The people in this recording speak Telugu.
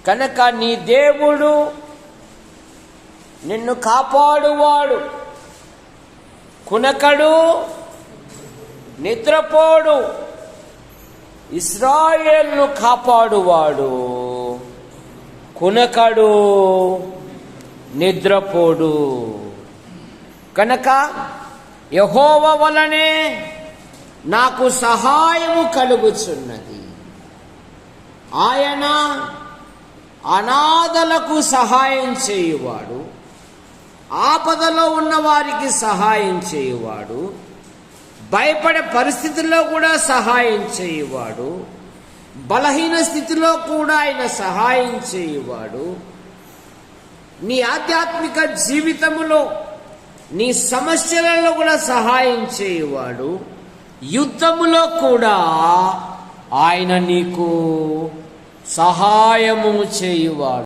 కనుక నీ దేవుడు నిన్ను కాపాడువాడు, కునకడు, నిద్రపోడు. ఇశ్రాయేలును కాపాడువాడు, కునకడు, నిద్రపోడు. కనుక యెహోవా వలనే నాకు సహాయము కలుగుచున్నది. ఆయన అనాథలకు సహాయం చేయువాడు, ఆపదలో ఉన్న వారికి సహాయం చేయువాడు, భయపడే పరిస్థితుల్లో కూడా సహాయం చేయువాడు, బలహీన స్థితిలో కూడా ఆయన సహాయం చేయువాడు. నీ ఆధ్యాత్మిక జీవితములో, నీ సమస్యలలో కూడా సహాయం చేయువాడు. యుద్ధములో కూడా ఆయన నీకు సహాయము చేయువాడు.